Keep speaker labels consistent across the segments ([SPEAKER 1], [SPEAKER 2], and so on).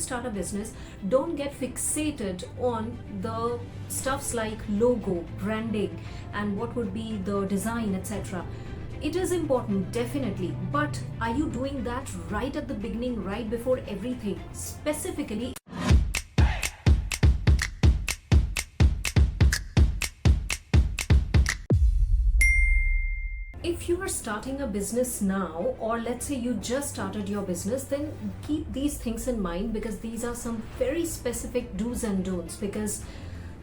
[SPEAKER 1] start a business, don't get fixated on the stuffs like logo, branding, and what would be the design, etc. It is important, definitely, but are you doing that right at the beginning, right before everything? Specifically, if you are starting a business now, or let's say you just started your business, then keep these things in mind, because these are some very specific do's and don'ts. Because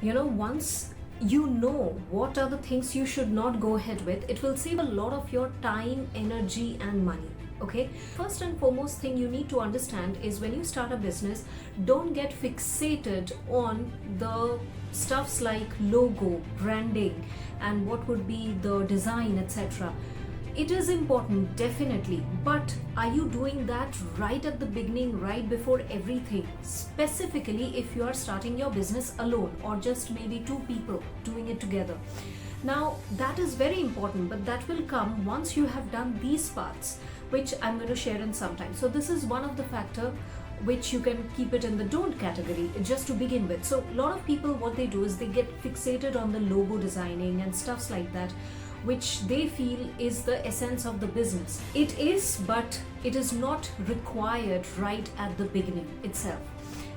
[SPEAKER 1] once you know what are the things you should not go ahead with, it will save a lot of your time, energy, and money. Okay, first and foremost thing you need to understand is, when you start a business, don't get fixated on the stuffs like logo, branding, and what would be the design, etc. It is important, definitely, but are you doing that right at the beginning, right before everything? Specifically, if you are starting your business alone, or just maybe two people doing it together. Now, that is very important, but that will come once you have done these parts, which I'm going to share in some time. So this is one of the factor which you can keep it in the don't category, just to begin with. So a lot of people, what they do is they get fixated on the logo designing and stuffs like that, which they feel is the essence of the business. It is, but it is not required right at the beginning itself.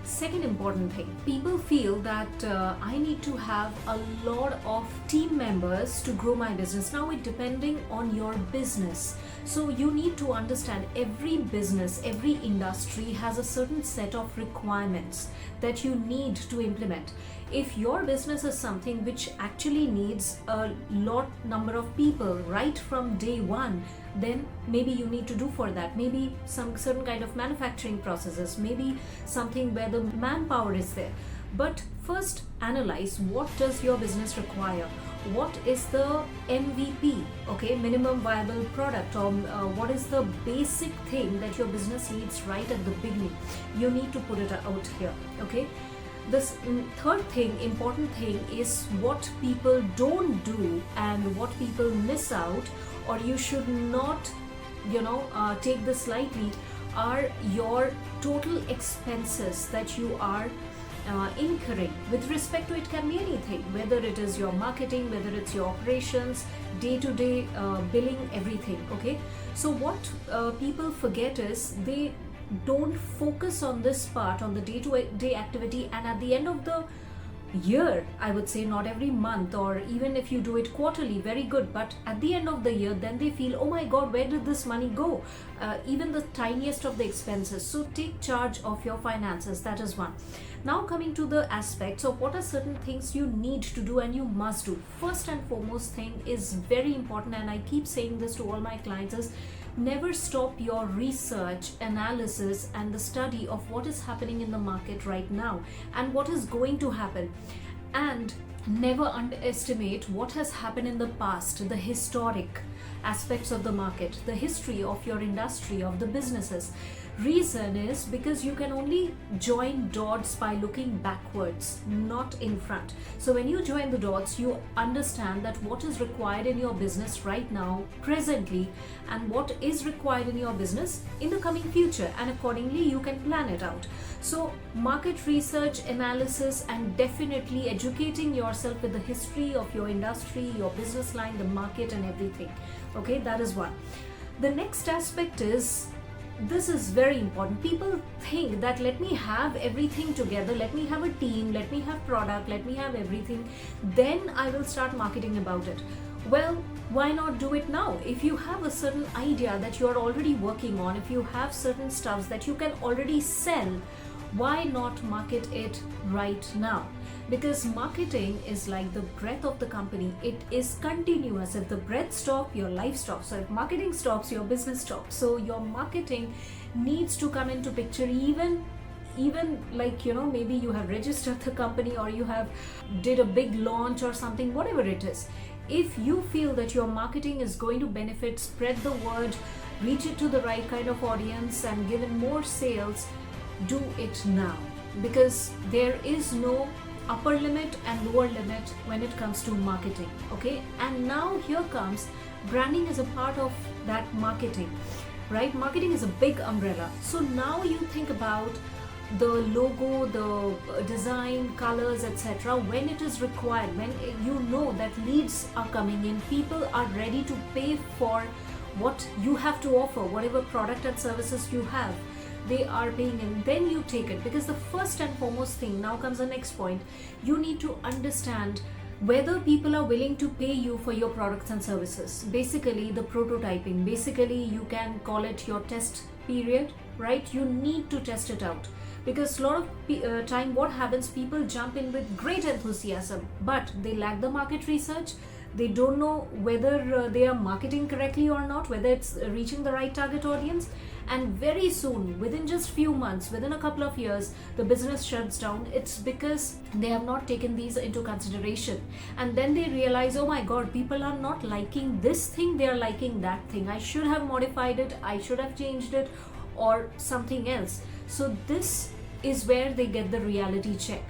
[SPEAKER 1] Second important thing, people feel that I need to have a lot of team members to grow my business. Now, it depending on your business. So you need to understand, every business, every industry has a certain set of requirements that you need to implement. If your business is something which actually needs a lot number of people right from day one, then maybe you need to do for that. Maybe some certain kind of manufacturing processes, maybe something where the manpower is there. But first analyze, what does your business require? What is the MVP, okay, minimum viable product, or what is the basic thing that your business needs right at the beginning? You need to put it out here, okay? This third thing, important thing, is what people don't do and what people miss out, or you should not, take this lightly, are your total expenses that you are incurring. With respect to, it can be anything, whether it is your marketing, whether it's your operations, day-to-day billing, everything, okay? So what people forget is, they don't focus on this part, on the day-to-day activity, and at the end of the year, I would say, not every month, or even if you do it quarterly, very good, but at the end of the year, then they feel, oh my god, where did this money go? Even the tiniest of the expenses. So take charge of your finances. That is one. Now, coming to the aspects of what are certain things you need to do and you must do. First and foremost thing is very important, and I keep saying this to all my clients, is never stop your research, analysis, and the study of what is happening in the market right now and what is going to happen. And never underestimate what has happened in the past, the historic aspects of the market, the history of your industry, of the businesses. Reason is because you can only join dots by looking backwards, not in front. So when you join the dots, you understand that what is required in your business right now, presently, and what is required in your business in the coming future, and accordingly you can plan it out. So market research, analysis, and definitely educating yourself with the history of your industry, your business line, the market, and everything. Okay, that is one. The next aspect is, this is very important. People think that, let me have everything together, let me have a team, let me have product, let me have everything, then I will start marketing about it. Well, why not do it now? If you have a certain idea that you are already working on, if you have certain stuffs that you can already sell, why not market it right now? Because marketing is like the breath of the company. It is continuous. If the breath stops, your life stops. So if marketing stops, your business stops. So your marketing needs to come into picture, even like, maybe you have registered the company, or you have did a big launch or something, whatever it is. If you feel that your marketing is going to benefit, spread the word, reach it to the right kind of audience, and give it more sales, do it now. Because there is no upper limit and lower limit when it comes to marketing, okay? And now here comes, branding is a part of that marketing, right? Marketing is a big umbrella. So now you think about the logo, the design, colors, etc. when it is required, when you know that leads are coming in, people are ready to pay for what you have to offer, whatever product and services you have, they are paying, and then you take it. Because the first and foremost thing, now comes the next point, you need to understand whether people are willing to pay you for your products and services. Basically the prototyping, basically you can call it your test period, right? You need to test it out, because a lot of time what happens, people jump in with great enthusiasm, but they lack the market research. They don't know whether they are marketing correctly or not, whether it's reaching the right target audience, and very soon, within just few months, within a couple of years, the business shuts down. It's because they have not taken these into consideration, and then they realize, oh my god, people are not liking this thing, they are liking that thing, I should have modified it, I should have changed it, or something else. So this is where they get the reality check.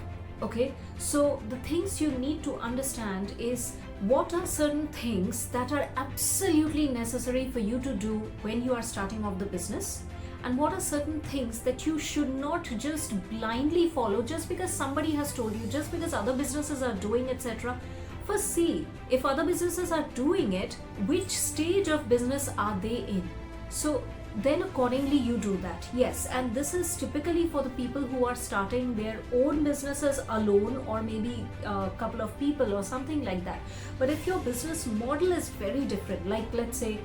[SPEAKER 1] Okay, so the things you need to understand is, what are certain things that are absolutely necessary for you to do when you are starting off the business, and what are certain things that you should not just blindly follow just because somebody has told you, just because other businesses are doing, etc. First see if other businesses are doing it, which stage of business are they in, so then accordingly you do that. Yes, and this is typically for the people who are starting their own businesses alone, or maybe a couple of people or something like that. But if your business model is very different, like let's say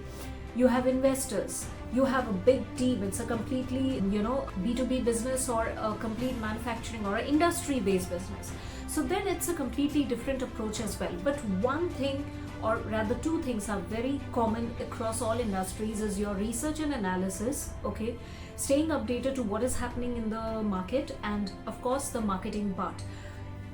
[SPEAKER 1] you have investors, you have a big team, it's a completely B2B business, or a complete manufacturing or an industry based business, so then it's a completely different approach as well. But one thing, or rather two things, are very common across all industries, is your research and analysis, okay, staying updated to what is happening in the market, and of course the marketing part.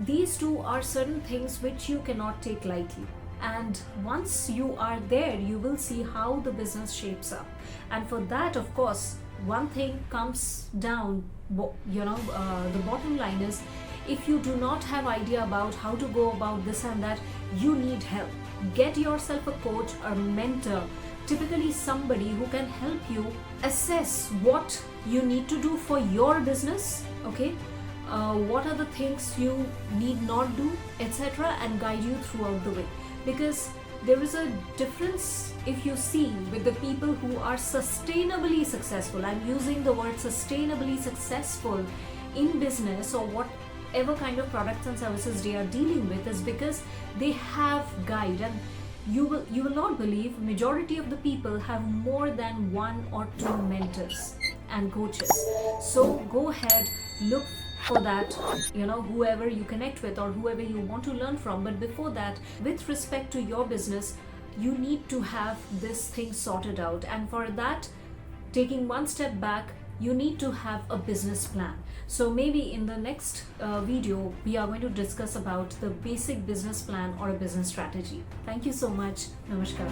[SPEAKER 1] These two are certain things which you cannot take lightly, and once you are there, you will see how the business shapes up. And for that, of course, one thing comes down, the bottom line is, if you do not have idea about how to go about this and that, you need help. Get yourself a coach or mentor, typically somebody who can help you assess what you need to do for your business, okay, what are the things you need not do, etc., and guide you throughout the way. Because there is a difference, if you see, with the people who are sustainably successful, I'm using the word sustainably successful in business, or whatever kind of products and services they are dealing with, is because they have guide. And you will not believe, majority of the people have more than one or two mentors and coaches. So go ahead, look for that, whoever you connect with or whoever you want to learn from. But before that, with respect to your business, you need to have this thing sorted out, and for that, taking one step back, you need to have a business plan. So maybe in the next video, we are going to discuss about the basic business plan or a business strategy. Thank you so much. Namaskar.